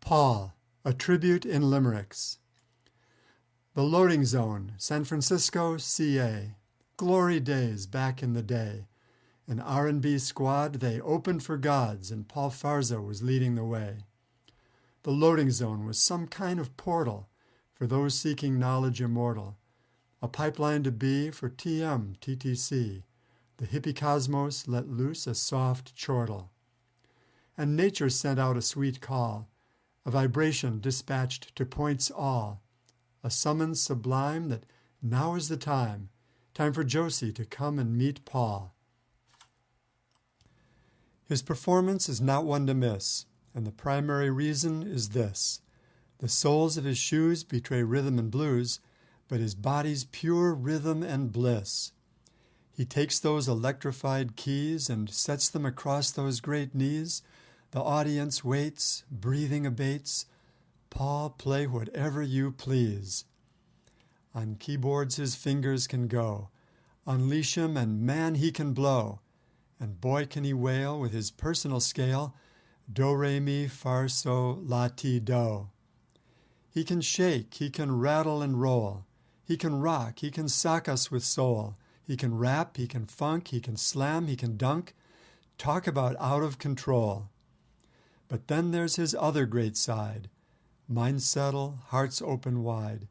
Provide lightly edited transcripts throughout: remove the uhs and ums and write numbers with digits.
Paul, a tribute in limericks. The loading zone, San Francisco, CA. Glory days back in the day. An R&B squad, they opened for gods, and Paul Fauerso was leading the way. The loading zone was some kind of portal for those seeking knowledge immortal, a pipeline to be for TM, TTC. The hippie cosmos let loose a soft chortle. And nature sent out a sweet call, a vibration dispatched to points all, a summons sublime that now is the time for Josie to come and meet Paul. His performance is not one to miss, and the primary reason is this. The soles of his shoes betray rhythm and blues, but his body's pure rhythm and bliss. He takes those electrified keys and sets them across those great knees. The audience waits, breathing abates. Paul, play whatever you please. On keyboards his fingers can go. Unleash him and man he can blow. And boy can he wail with his personal scale, do, re, mi, fa, sol, la, ti, do. He can shake, he can rattle and roll. He can rock, he can sock us with soul. He can rap, he can funk, he can slam, he can dunk. Talk about out of control. But then there's his other great side. Mind settle, hearts open wide.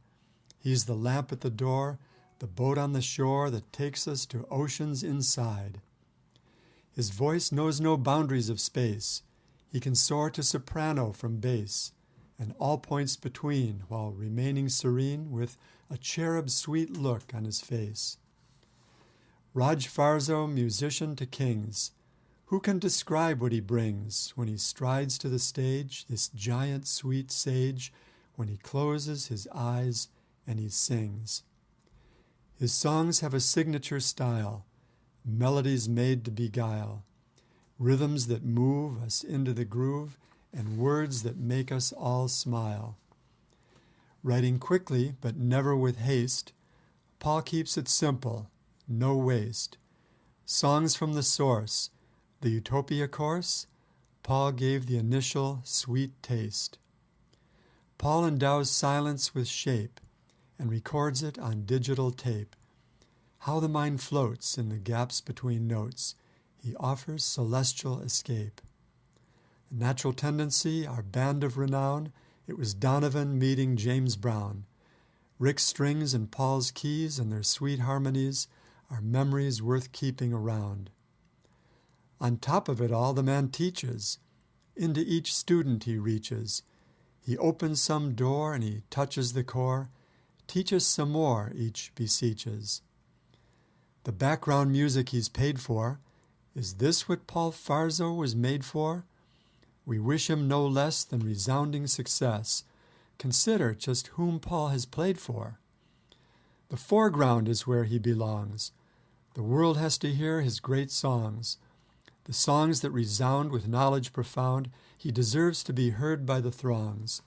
He's the lamp at the door, the boat on the shore that takes us to oceans inside. His voice knows no boundaries of space. He can soar to soprano from bass, and all points between, while remaining serene with a cherub's sweet look on his face. Raj Fauerso, musician to kings. Who can describe what he brings when he strides to the stage, this giant sweet sage, when he closes his eyes and he sings? His songs have a signature style, melodies made to beguile, rhythms that move us into the groove, and words that make us all smile. Writing quickly but never with haste, Paul keeps it simple, no waste. Songs from the source, the Utopia course, Paul gave the initial sweet taste. Paul endows silence with shape and records it on digital tape. How the mind floats in the gaps between notes, he offers celestial escape. A natural tendency, our band of renown, it was Donovan meeting James Brown. Rick's strings and Paul's keys and their sweet harmonies are memories worth keeping around. On top of it all, the man teaches. Into each student he reaches. He opens some door and he touches the core. Teach us some more, each beseeches. The background music he's paid for, is this what Paul Fauerso was made for? We wish him no less than resounding success. Consider just whom Paul has played for. The foreground is where he belongs. The world has to hear his great songs. The songs that resound with knowledge profound, he deserves to be heard by the throngs.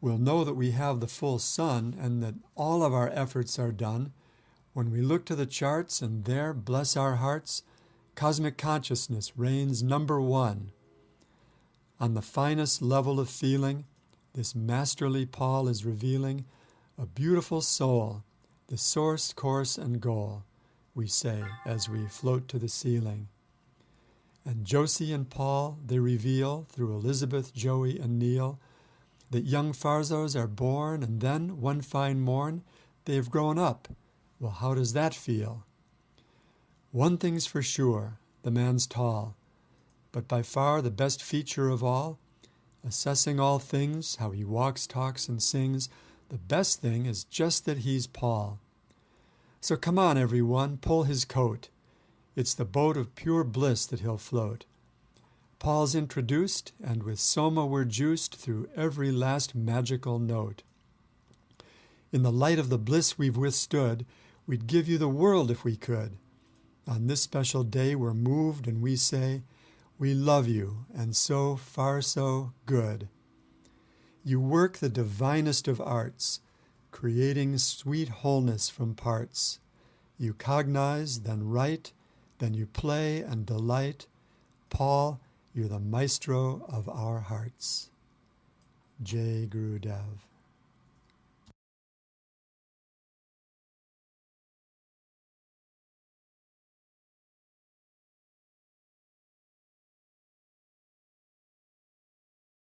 We'll know that we have the full sun and that all of our efforts are done when we look to the charts and there, bless our hearts, cosmic consciousness reigns number one. On the finest level of feeling, this masterly Paul is revealing a beautiful soul, the source, course, and goal, we say as we float to the ceiling. And Josie and Paul, they reveal through Elizabeth, Joey, and Neil that young Fauersos are born and then, one fine morn, they have grown up. Well, how does that feel? One thing's for sure, the man's tall, but by far the best feature of all, assessing all things, how he walks, talks, and sings, the best thing is just that he's Paul. So come on, everyone, pull his coat. It's the boat of pure bliss that he'll float. Paul's introduced, and with Soma we're juiced through every last magical note. In the light of the bliss we've withstood, we'd give you the world if we could. On this special day we're moved and we say, we love you, and so far so good. You work the divinest of arts, creating sweet wholeness from parts. You cognize, then write, then you play and delight. Paul, you're the maestro of our hearts. Jai Gurudev.